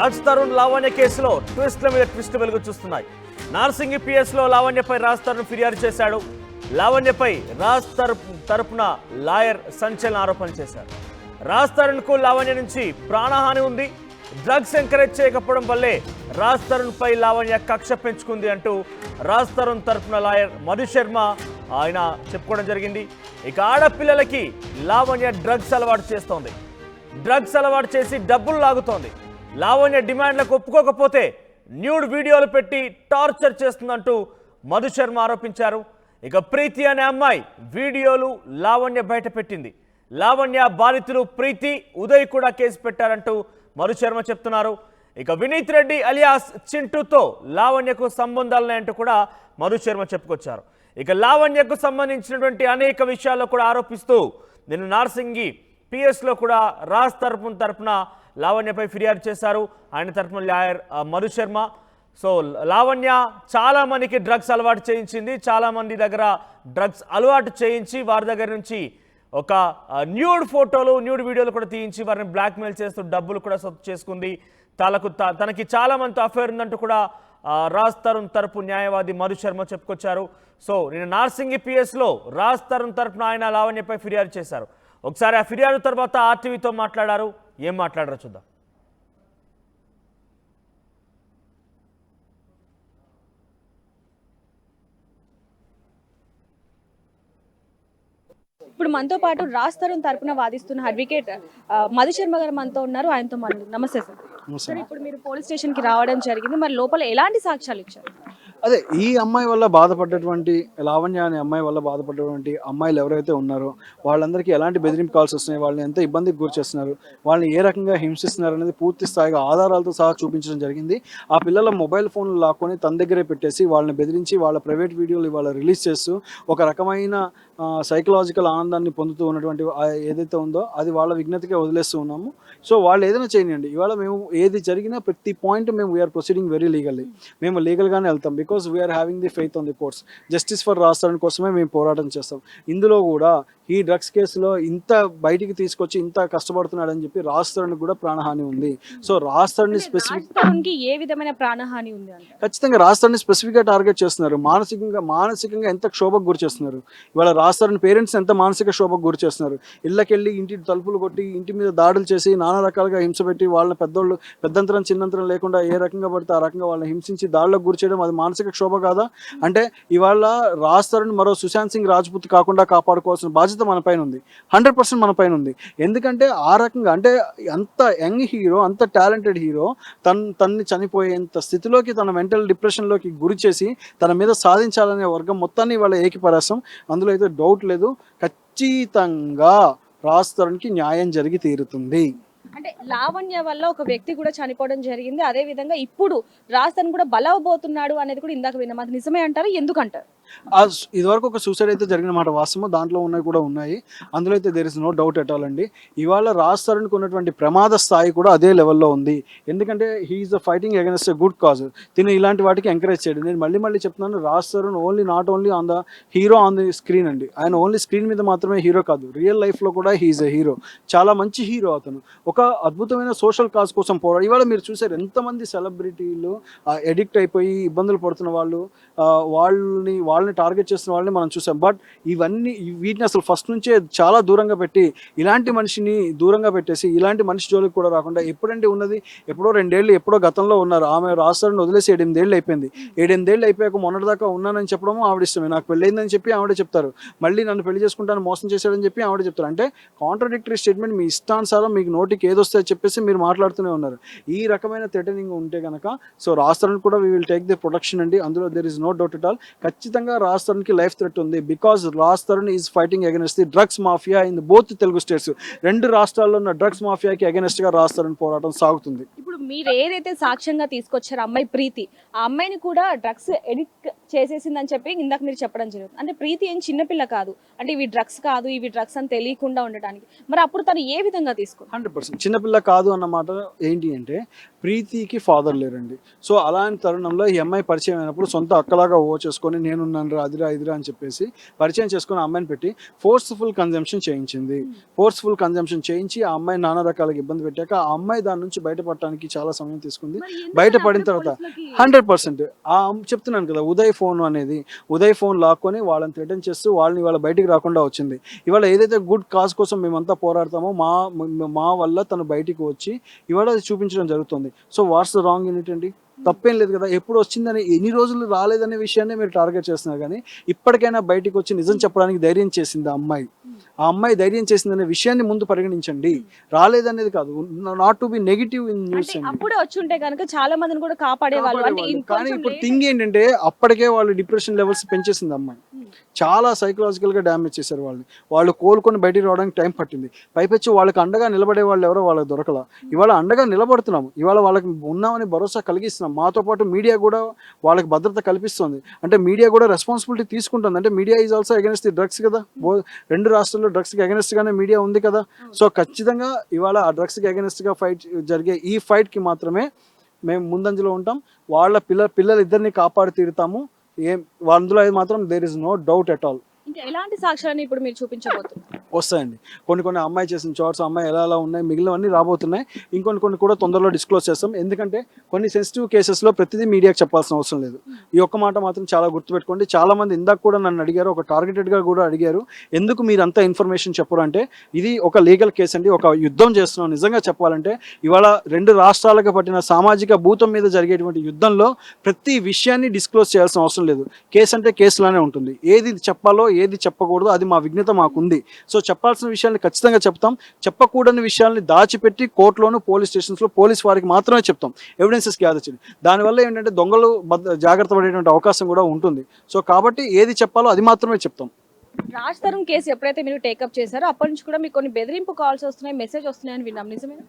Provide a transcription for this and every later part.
రాజ్ తరుణ్ లావణ్య కేసులో ట్విస్ట్ల మీద ట్విస్ట్ వెలుగు చూస్తున్నాయి. నార్సింగి పిఎస్లో లావణ్యపై రాజ్ తరుణ్ ఫిర్యాదు చేశాడు. లావణ్యపై రాజ్ తరపున లాయర్ సంచలన ఆరోపణలు చేశారు. రాజ్ తరుణ్కు లావణ్య నుంచి ప్రాణహాని ఉంది, డ్రగ్స్ ఎంకరేజ్ చేయకపోవడం వల్లే రాజ్ తరుణ్పై లావణ్య కక్ష పెంచుకుంది అంటూ రాజ్ తరుణ్ తరపున లాయర్ మధు శర్మ ఆయన చెప్పుకోవడం జరిగింది. ఇక ఆడపిల్లలకి లావణ్య డ్రగ్స్ అలవాటు చేస్తోంది, డ్రగ్స్ అలవాటు చేసి డబ్బులు లాగుతోంది. లావణ్య డిమాండ్లకు ఒప్పుకోకపోతే న్యూడ్ వీడియోలు పెట్టి టార్చర్ చేస్తుందంటూ మధు శర్మ ఆరోపించారు. ఇక ప్రీతి అనే అమ్మాయి వీడియోలు లావణ్య బయట పెట్టింది. లావణ్య బాధితులు ప్రీతి, ఉదయ్ కూడా కేసు పెట్టారంటూ మధు శర్మ చెప్తున్నారు. ఇక వినీత్ రెడ్డి అలియాస్ చింటూతో లావణ్యకు సంబంధాలున్నాయంటూ కూడా మధు శర్మ చెప్పుకొచ్చారు. ఇక లావణ్యకు సంబంధించినటువంటి అనేక విషయాల్లో కూడా ఆరోపిస్తూ నిన్న నార్సింగి పిఎస్లో కూడా రాజ్ తరపున లావణ్యపై ఫిర్యాదు చేశారు. ఆయన తరపున లాయర్ మధు శర్మ. సో లావణ్య చాలా మందికి డ్రగ్స్ అలవాటు చేయించింది, చాలా మంది దగ్గర డ్రగ్స్ అలవాటు చేయించి వారి దగ్గర నుంచి ఒక న్యూడ్ ఫోటోలు, న్యూడ్ వీడియోలు కూడా తీయించి వారిని బ్లాక్మెయిల్ చేస్తూ డబ్బులు కూడా సొత్తు చేసుకుంది. తనకి చాలా మందితో అఫైర్ ఉందంటూ కూడా రాజ్ తరుణ్ తరపు న్యాయవాది మధు శర్మ చెప్పుకొచ్చారు. సో నేను నార్సింగి పిఎస్లో రాజ్ తరుణ్ తరపున ఆయన లావణ్యపై ఫిర్యాదు చేశారు. ఒకసారి ఆ ఫిర్యాదు తర్వాత ఆర్టీవీతో మాట్లాడారు. ఏం మాట్లాడారో చూద్దాం. ఇప్పుడు మనతో పాటు రాజ్ తరుణ్ తరపున వాదిస్తున్న అడ్వకేట్ మధు శర్మ గారు మనతో ఉన్నారు. ఆయనతో మాట్లాడు. నమస్తే సార్. సార్, ఇప్పుడు మీరు పోలీస్ స్టేషన్ కి రావడం జరిగింది, మరి లోపల ఎలాంటి సాక్ష్యాలు ఇచ్చారు? అదే ఈ అమ్మాయి వల్ల బాధపడ్డటువంటి లావణ్య అనే అమ్మాయి వల్ల బాధపడ్డటువంటి అమ్మాయిలు ఎవరైతే ఉన్నారో వాళ్ళందరికీ ఎలాంటి బెదిరింపు కాల్స్ వస్తున్నాయి, వాళ్ళని ఎంత ఇబ్బందికి గురి చేస్తున్నారు, వాళ్ళని ఏ రకంగా హింసిస్తున్నారు అనేది పూర్తి స్థాయిగా ఆధారాలతో సహా చూపించడం జరిగింది. ఆ పిల్లల మొబైల్ ఫోన్లు లాక్కొని తన దగ్గరే పెట్టేసి వాళ్ళని బెదిరించి వాళ్ళ ప్రైవేట్ వీడియోలు ఇవాళ రిలీజ్ చేస్తూ ఒక రకమైన సైకలాజికల్ ఆనందాన్ని పొందుతూ ఉన్నటువంటి ఏదైతే ఉందో అది వాళ్ళ విజ్ఞతగా వదిలేస్తూ ఉన్నాము. సో వాళ్ళు ఏదైనా చేయనియండి, ఇవాళ మేము ఏది జరిగినా ప్రతి పాయింట్ మేము వీఆర్ ప్రొసీడింగ్ వెరీ లీగల్లీ, మేము లీగల్గానే వెళ్తాం. Because we are having the faith on the courts. Justice for Raj Tarun కోసమే మేము పోరాటం చేస్తాం. ఇందులో కూడా ఈ డ్రగ్స్ కేసులో ఇంత బయటికి తీసుకొచ్చి ఇంత కష్టపడుతున్నాడని చెప్పి రాజ్ తరుణ్ కూడా ప్రాణహాని ఉంది. సో రాజ్ తరుణ్ స్పెసిఫిక్ ఏ విధమైన ప్రాణహాని ఉంది? ఖచ్చితంగా రాజ్ తరుణ్ స్పెసిఫిక్ గా టార్గెట్ చేస్తున్నారు. మానసికంగా ఎంత క్షోభకు గురి చేస్తున్నారు. ఇవాళ రాజ్ తరుణ్ పేరెంట్స్ ఎంత మానసిక క్షోభకు గురి చేస్తున్నారు. ఇళ్ళకెళ్ళి ఇంటి తలుపులు కొట్టి ఇంటి మీద దాడులు చేసి నానా రకాలుగా హింస పెట్టి వాళ్ళని పెద్దంతరం చిన్నంతరం లేకుండా ఏ రకంగా పడితే ఆ రకంగా వాళ్ళని హింసించి దాడులకు గురి చేయడం అది మానసిక క్షోభ కాదా? అంటే ఇవాళ రాజ్ తరుణ్ మరో సుశాంత్ సింగ్ రాజ్పుత్ కాకుండా కాపాడుకోవాల్సిన బాధ్యత మన పైన ఉంది. 100% మన పైన ఉంది. ఎందుకంటే ఆ రకంగా అంటే అంత యంగ్ హీరో, అంత టాలెంటెడ్ హీరో తన్ని చనిపోయేంత స్థితిలోకి తన మెంటల్ డిప్రెషన్లోకి గురి చేసి తన మీద సాధించాలనే వర్గం మొత్తాన్ని వాళ్ళ ఏకపరాసం, అందులో అయితే డౌట్ లేదు. ఖచ్చితంగా రాజ్ తరుణ్కి న్యాయం జరిగి తీరుతుంది. అంటే లావణ్య వల్ల ఒక వ్యక్తి కూడా చనిపోవడం జరిగింది, అదే విధంగా ఇప్పుడు రాజ్ తరుణ్ కూడా బలవబోతున్నాడు అనేది కూడా ఇందాక విన్నాం. అది నిజమే అంటారు? ఎందుకంటారు? ఇదివరకు ఒక సూసైడ్ అయితే జరిగిన మాట వాస్తవం, దాంట్లో ఉన్నాయి కూడా ఉన్నాయి, అందులో అయితే there is no doubt at all అండి. ఇవాళ రాజ్ తరుణ్కి ఉన్నటువంటి ప్రమాద స్థాయి కూడా అదే లెవెల్లో ఉంది. ఎందుకంటే he is fighting against a good cause. తిని ఇలాంటి వాటికి ఎంకరేజ్ చేయడం. నేను మళ్ళీ చెప్తున్నాను, Raj Tarun not only on the hero on the screen అండి. ఆయన ఓన్లీ స్క్రీన్ మీద మాత్రమే హీరో కాదు, రియల్ లైఫ్లో కూడా హీఈస్ ఎ హీరో. చాలా మంచి హీరో అతను. ఒక అద్భుతమైన సోషల్ కాజ్ కోసం పోరాడు. ఇవాళ మీరు చూసారు ఎంతమంది సెలబ్రిటీలు ఎడిక్ట్ అయిపోయి ఇబ్బందులు పడుతున్న వాళ్ళని టార్గెట్ చేస్తున్న వాళ్ళని మనం చూసాం. బట్ వీటిని అసలు ఫస్ట్ నుంచే చాలా దూరంగా పెట్టి ఇలాంటి మనిషిని దూరంగా పెట్టేసి ఇలాంటి మనిషి జోలికి కూడా రాకుండా ఎప్పుడంటే ఉన్నది ఎప్పుడో 2 ఏళ్ళు ఎప్పుడో గతంలో ఉన్నారు. ఆమె రాజ్ తరుణ్ వదిలేసి 8 ఏళ్ళు అయిపోయింది. 8 ఏళ్ళు అయిపోయాక మొన్నటిదాకా ఉన్నానని చెప్పడము ఆవిడ ఇష్టమే. నాకు పెళ్ళైందని చెప్పి ఆవిడే చెప్తారు. మళ్ళీ నన్ను పెళ్లి చేసుకుంటాను మోసం చేశాడని చెప్పి ఆవిడే చెప్తారు. అంటే కాంట్రడిక్టరీ స్టేట్మెంట్, మీ ఇష్టానుసారం మీకు నోటికి ఏదొస్తే చెప్పేసి మీరు మాట్లాడుతూనే ఉన్నారు. ఈ రకమైన థ్రెటనింగ్ ఉంటే కనుక సో రాజ్ తరుణ్ కూడా we will take the protection అండి. అందులో there is no doubt at all. ఖచ్చితంగా రాజ్ తరుణ్కి లైఫ్ థ్రెట్ ఉంది. Because Raj Tarun is fighting against the drugs mafia in both Telugu states. 2 రాష్ట్రాల్లో ఉన్న డ్రగ్స్ మాఫియాకి అగైన్స్ట్ గా రాజ్ తరుణ్ పోరాటం సాగుతుంది. ఇప్పుడు మీరు ఏదైతే సాక్ష్యంగా తీసుకొచ్చారో అమ్మాయి ప్రీతి, ఆ అమ్మాయిని కూడా డ్రగ్స్ ఎడిక్ట్ చేసేసిందని చెప్పి ఇందాక మీరు చెప్పడం జరుగుతుంది. అంటే ప్రీతి ఏం చిన్నపిల్ల కాదు, అంటే ఇవి డ్రగ్స్ కాదు, ఇవి డ్రగ్స్ అని తెలియకుండా ఉండడానికి. మరి అప్పుడు తను ఏ విధంగా తీసుకుంది? 100% చిన్నపిల్ల కాదు అన్నమాట. ఏంటి అంటే ప్రీతికి ఫాదర్ లేరండి. సో అలాంటి తరుణంలో ఈ అమ్మాయి పరిచయం అయినప్పుడు సొంత అక్కలాగా చేసుకొని నేనున్నాను రా అదిరా ఇదిరా అని చెప్పేసి పరిచయం చేసుకుని ఆ అమ్మాయిని పెట్టి ఫోర్స్ఫుల్ కన్జంప్షన్ చేయించింది. ఫోర్స్ఫుల్ కన్జంప్షన్ చేయించి ఆ అమ్మాయి నానా రకాలుగా ఇబ్బంది పెట్టాక ఆ అమ్మాయి దాని నుంచి బయటపడటానికి చాలా సమయం తీసుకుంది. మరి ఎందుకని బయటపడిన అప్పుడే తర్వాత పోలీసులకి 100% చెప్తున్నాను కదా, ఉదయ్ ఫోన్ అనేది, ఉదయ్ ఫోన్ లాక్కొని వాళ్ళని థ్రెటన్ చేస్తూ వాళ్ళని ఇవాళ బయటికి రాకుండా వచ్చింది. ఇవాళ ఏదైతే గుడ్ కాజ్ కోసం మేమంతా పోరాడతామో మా వల్ల తను బయటికి వచ్చి ఇవాళ అది చూపించడం జరుగుతుంది. So what's the wrong in it అండి? తప్పేం లేదు కదా. ఎప్పుడు వచ్చిందని, ఎన్ని రోజులు రాలేదనే విషయాన్ని మీరు టార్గెట్ చేస్తున్నారు. కానీ ఇప్పటికైనా బయటికి వచ్చి నిజం చెప్పడానికి ధైర్యం చేసింది ఆ అమ్మాయి. ఆ అమ్మాయి ధైర్యం చేసిందనే విషయాన్ని ముందు పరిగణించండి, రాలేదనేది కాదు. Not to be negative in news అంటే అండి. అప్పుడే వచ్చి ఉంటే కనుక చాలా మందిని కూడా కాపాడేవాళ్ళు. అంటే కాపాడేవాళ్ళు. కానీ ఇంకొంచెం ఇప్పుడు late థింగ్ ఏంటంటే అప్పటికే వాళ్ళు డిప్రెషన్ లెవెల్స్ పెంచేసింది అమ్మాయి. చాలా సైకలాజికల్ గా డ్యామేజ్ చేశారు వాళ్ళు కోలుకొని బయటికి రావడానికి టైం పట్టింది. పైపెచ్చి వాళ్ళకి అండగా నిలబడే వాళ్ళు ఎవరో వాళ్ళకి దొరకల. ఇవాళ అండగా నిలబడుతున్నాం, ఇవాళ వాళ్ళకి ఉన్నామని భరోసా కలిగిస్తున్నాం. మాతో పాటు మీడియా కూడా వాళ్ళకి భద్రత కల్పిస్తుంది. అంటే మీడియా కూడా రెస్పాన్సిబిలిటీ తీసుకుంటుంది. అంటే media is also against the drugs కదా. రెండు రాష్ట్రాల్లో డ్రగ్స్ కి అగెన్స్ట్ గానే మీడియా ఉంది కదా. సో ఖచ్చితంగా ఇవాళ ఆ డ్రగ్స్ కి అగెన్స్ట్ గా ఫైట్ జరిగే ఈ ఫైట్ కి మాత్రమే మేము ముందంజలో ఉంటాం. వాళ్ళ పిల్లలు ఇద్దరిని కాపాడి తీరుతాము. అందులో అయితే మాత్రం there is no doubt at all. ఇంకా ఎలాంటి సాక్ష్యాన్ని ఇప్పుడు మీరు చూపించబోతున్నారు? వస్తాయండి. కొన్ని అమ్మాయి చేసిన షార్ట్స్, అమ్మాయి ఎలా ఉన్నాయి, మిగిలినవన్నీ రాబోతున్నాయి. ఇంకొన్ని కూడా తొందరలో డిస్క్లోజ్ చేస్తాం. ఎందుకంటే కొన్ని సెన్సిటివ్ కేసెస్లో ప్రతిదీ మీడియాకి చెప్పాల్సిన అవసరం లేదు. ఈ ఒక్క మాట మాత్రం చాలా గుర్తుపెట్టుకోండి. చాలా మంది ఇందాక కూడా నన్ను అడిగారు, ఒక టార్గెటెడ్గా కూడా అడిగారు, ఎందుకు మీరు అంత ఇన్ఫర్మేషన్ చెప్పరు అంటే, ఇది ఒక లీగల్ కేసు అండి, ఒక యుద్ధం చేస్తున్నాం. నిజంగా చెప్పాలంటే ఇవాళ రెండు రాష్ట్రాలకు పట్టిన సామాజిక భూతం మీద జరిగేటువంటి యుద్ధంలో ప్రతి విషయాన్ని డిస్క్లోజ్ చేయాల్సిన అవసరం లేదు. కేసు అంటే కేసులానే ఉంటుంది. ఏది చెప్పాలో ఏది చెప్పకూడదు అది మా విఘ్నత మాకుంది. సో చెప్పాల్సిన విషయాన్ని ఖచ్చితంగా చెప్తాం. చెప్పకూడని విషయాల్ని దాచిపెట్టి కోర్టులోను పోలీస్ స్టేషన్స్లో పోలీస్ వారికి మాత్రమే చెప్తాం, ఎవిడెన్సెస్ గ్యాదర్ చేయండి. దానివల్ల ఏంటంటే దొంగలు జాగ్రత్త పడేటువంటి అవకాశం కూడా ఉంటుంది. సో కాబట్టి ఏది చెప్పాలో అది మాత్రమే చెప్తాం. రాజ్ తరుణ్ కేసు ఎప్పుడైతే మీరు టేకప్ చేశారో అప్పటి నుంచి కూడా మీకు కొన్ని బెదిరింపు కాల్స్ వస్తున్నాయి, మెసేజ్ వస్తున్నాయని విన్నాం, నిజమేనా?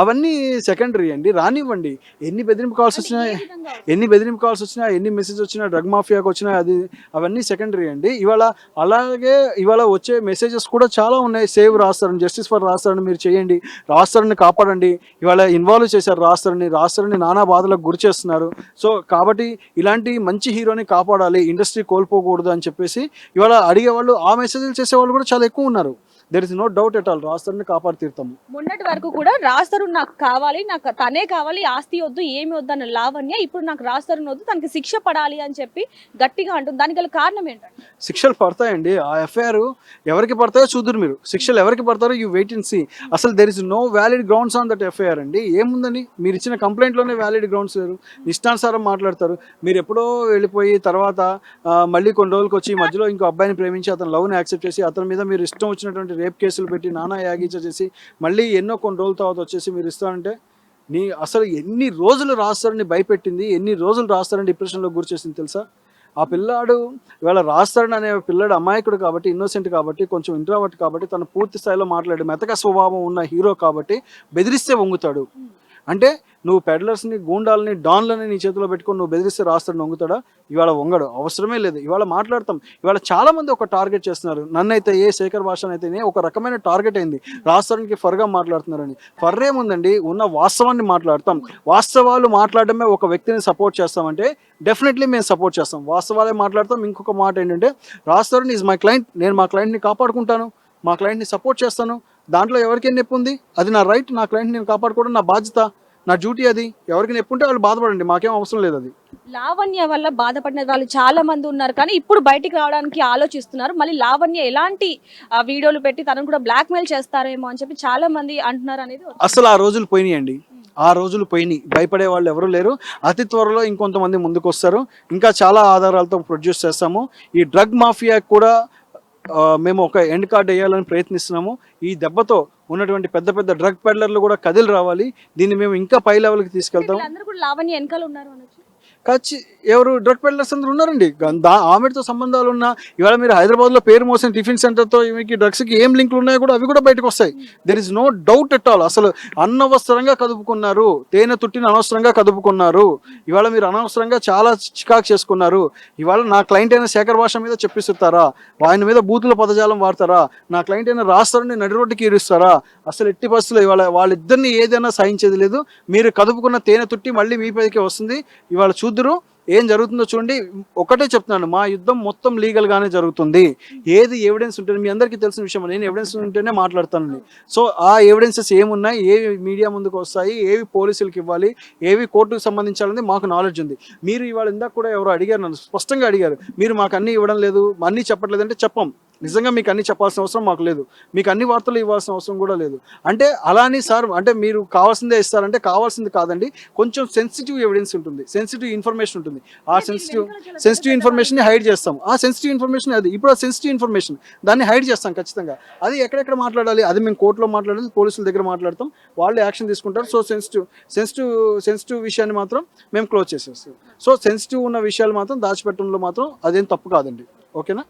అవన్నీ సెకండరీ అండి, రానివ్వండి. ఎన్ని బెదిరింపు కాల్స్ వచ్చినా, ఎన్ని మెసేజ్ వచ్చినా, డ్రగ్ మాఫియాకి వచ్చినా అవన్నీ సెకండరీ అండి. ఇవాళ వచ్చే మెసేజెస్ కూడా చాలా ఉన్నాయి. సేవ్ రాస్తారని, జస్టిస్ ఫర్ రాస్తారని మీరు చేయండి, రాస్తారని కాపాడండి. ఇవాళ ఇన్వాల్వ్ చేశారు రాస్తారని నానా బాధలకు గురి చేస్తున్నారు. సో కాబట్టి ఇలాంటి మంచి హీరోని కాపాడాలి, ఇండస్ట్రీ కోల్పోకూడదు అని చెప్పేసి ఇవాళ అడిగేవాళ్ళు, ఆ మెసేజ్లు చేసేవాళ్ళు కూడా చాలా ఎక్కువ ఉన్నారు. There is no doubt at all. Raj తరుణ్ని కాపాడి తీరుతాము. మొన్నటి వరకు కూడా రాజ్ తరుణ్ నాకు కావాలి, నాకు తనే కావాలి, ఆస్తి వద్దు, ఏమి వద్దు అన్న లావణ్య ఇప్పుడు నాకు రాజ్ తరుణ్ వద్దు, తనకి శిక్ష పడాలి అని చెప్పి గట్టిగా అంటుంది. దానికి గల కారణం ఏంటంటే, శిక్షలు పడతాయండి. ఆ ఎఫ్ఐఆర్ ఎవరికి పడతాయో చూద్దరు మీరు. శిక్షలు ఎవరికి పడతారో యూ వెయిట్ అండ్ సీ. అసలు there is no valid grounds on that FIR అండి. ఏముందని, మీరు ఇచ్చిన కంప్లైంట్లోనే వ్యాలిడ్ గ్రౌండ్స్ లేరు, ఇష్టానుసారం మాట్లాడతారు. మీరు ఎప్పుడో వెళ్ళిపోయి తర్వాత మళ్ళీ కొన్ని రోజులకి వచ్చి మధ్యలో ఇంకో అబ్బాయిని ప్రేమించి అతను లవ్ని యాక్సెప్ట్ చేసి అతని మీద మీరు ఇష్టం వచ్చినటువంటి రేప్ కేసులు పెట్టి నానా యాగీచ చేసి మళ్ళీ ఎన్నో కొన్ని రోజుల తర్వాత వచ్చేసి మీరు ఇస్తానంటే, అసలు ఎన్ని రోజులు రాస్తారని భయపెట్టింది, ఎన్ని రోజులు రాస్తారని డిప్రెషన్లో గురి చేసింది తెలుసా? ఆ పిల్లాడు ఇవాళ రాస్తారని అనే పిల్లాడు అమాయకుడు కాబట్టి, ఇన్నోసెంట్ కాబట్టి, కొంచెం ఇంట్రావర్ట్ కాబట్టి, తను పూర్తి స్థాయిలో మాట్లాడి మెతక స్వభావం ఉన్న హీరో కాబట్టి బెదిరిస్తే వంగుతాడు. అంటే నువ్వు పెడ్లర్స్ని, గూండాలని, డాన్లని నీ చేతిలో పెట్టుకొని నువ్వు బెదిరిస్తే రాస్తాడు వంగుతాడా? ఇవాళ వంగడు, అవసరమే లేదు. ఇవాళ మాట్లాడతాం. ఇవాళ చాలా మంది ఒక టార్గెట్ చేస్తున్నారు. నన్నైతే శేఖర్ భాష అయితేనే ఒక రకమైన టార్గెట్ అయింది, రాస్తానికి ఫర్గా మాట్లాడుతున్నారని. ఫర్ ఏముందండి, ఉన్న వాస్తవాన్ని మాట్లాడతాం. వాస్తవాలు మాట్లాడడమే ఒక వ్యక్తిని సపోర్ట్ చేస్తామంటే డెఫినెట్లీ మేము సపోర్ట్ చేస్తాం, వాస్తవాలే మాట్లాడతాం. ఇంకొక మాట ఏంటంటే, రాస్తారని ఈజ్ మై క్లయింట్, నేను మా క్లయింట్ని కాపాడుకుంటాను, మా క్లయింట్ని సపోర్ట్ చేస్తాను. దాంట్లో ఎవరికైనా నొప్పి ఉంది, అది నా రైట్. నా క్లయింట్ నేను కాపాడుకోవడం నా బాధ్యత, నా డ్యూటీ. అది ఎవరికి నొప్పి ఉంటే వాళ్ళు బాధపడండి, మాకేం అవసరం లేదు. అది లావణ్య వల్ల బాధపడిన వాళ్ళు చాలా మంది ఉన్నారు, కానీ ఇప్పుడు బయటికి రావడానికి ఆలోచిస్తున్నారు. మళ్ళీ లావణ్య ఎలాంటి వీడియోలు పెట్టి తనను కూడా బ్లాక్మెయిల్ చేస్తారేమో అని చెప్పి చాలా మంది అంటున్నారు అనేది. అసలు ఆ రోజులు పోయినాయండి, ఆ రోజులు పోయినాయి. భయపడే వాళ్ళు ఎవరు లేరు. అతి త్వరలో ఇంకొంతమంది ముందుకు వస్తారు. ఇంకా చాలా ఆధారాలతో ప్రొడ్యూస్ చేస్తాము. ఈ డ్రగ్ మాఫియా కూడా మేము ఒక ఎండ్ కార్డ్ వేయాలని ప్రయత్నిస్తున్నాము. ఈ దెబ్బతో ఉన్నటువంటి పెద్ద పెద్ద డ్రగ్ పెడ్లర్లు కూడా కదిలి రావాలి. దీన్ని మేము ఇంకా పై లెవెల్కి తీసుకెళ్తాం. అందరూ కూడా లావణ్య వెనకాల ఉన్నారు అనొచ్చు. ఎవరు డ్రగ్ పెడ్లర్స్ అందరూ ఉన్నారండి. ఆమెతో సంబంధాలు ఉన్న, ఇవాళ మీరు హైదరాబాద్లో పేరు మోసిన టిఫిన్ సెంటర్తో ఈమెకి డ్రగ్స్కి ఏం లింకులు ఉన్నాయో కూడా అవి కూడా బయటకు వస్తాయి. There is no doubt at all. అసలు అనవసరంగా కదుపుకున్నారు, తేనె తుట్టిని అనవసరంగా కదుపుకున్నారు. ఇవాళ మీరు అనవసరంగా చాలా చికాకు చేసుకున్నారు. ఇవాళ నా క్లయింట్ అయిన శేఖర్ భాష మీద చెప్పిస్తారా, ఆయన మీద బూతుల పదజాలం వాడతారా, నా క్లయింట్ అయిన రాస్తారని నడి రోడ్డుకి ఈరుస్తారా? అసలు ఎట్టి పరిస్థితుల్లో ఇవాళ వాళ్ళిద్దరిని ఏదైనా సహించేది లేదు. మీరు కదుపుకున్న తేనె తుట్టి మళ్ళీ మీ పైకి వస్తుంది. ఇవాళ చూద్దరు. ఏం జరుగుతుందో చూడండి. ఒకటే చెప్తున్నాను, మా యుద్ధం మొత్తం లీగల్గానే జరుగుతుంది. ఏది ఎవిడెన్స్ ఉంటుంది మీ అందరికీ తెలిసిన విషయం, నేను ఎవిడెన్స్ ఉంటేనే మాట్లాడతానండి. సో ఆ ఎవిడెన్సెస్ ఏమున్నాయి, ఏవి మీడియా ముందుకు వస్తాయి, ఏవి పోలీసులకు ఇవ్వాలి, ఏవి కోర్టుకు సంబంధించాలని మాకు నాలెడ్జ్ ఉంది. మీరు ఇవాళ ఇందాక కూడా ఎవరు అడిగారు, నన్ను స్పష్టంగా అడిగారు, మీరు మాకు అన్నీ ఇవ్వడం లేదు, అన్నీ చెప్పట్లేదు అంటే చెప్పం. నిజంగా మీకు అన్ని చెప్పాల్సిన అవసరం మాకు లేదు, మీకు అన్ని వార్తలు ఇవ్వాల్సిన అవసరం కూడా లేదు. అంటే అలానే సార్, అంటే మీరు కావాల్సిందే ఇస్తారంటే కావాల్సింది కాదండి, కొంచెం సెన్సిటివ్ ఎవిడెన్స్ ఉంటుంది, సెన్సిటివ్ ఇన్ఫర్మేషన్ ఉంటుంది. ఆ సెన్సిటివ్ ఇన్ఫర్మేషన్ హైడ్ చేస్తాం. ఆ సెన్సిటివ్ ఇన్ఫర్మేషన్ అది ఇప్పుడు ఆ సెన్సిటివ్ ఇన్ఫర్మేషన్ దాన్ని హైడ్ చేస్తాం ఖచ్చితంగా. అది ఎక్కడెక్కడ మాట్లాడాలి, అది మేము కోర్టులో మాట్లాడాలి, పోలీసుల దగ్గర మాట్లాడతాం, వాళ్ళు యాక్షన్ తీసుకుంటారు. సో సెన్సిటివ్ విషయాన్ని మాత్రం మేము క్లోజ్ చేసేస్తాం. సో సెన్సిటివ్ ఉన్న విషయాలు మాత్రం దాచిపెట్టడంలో మాత్రం అదేం తప్పు కాదండి. ఓకేనా?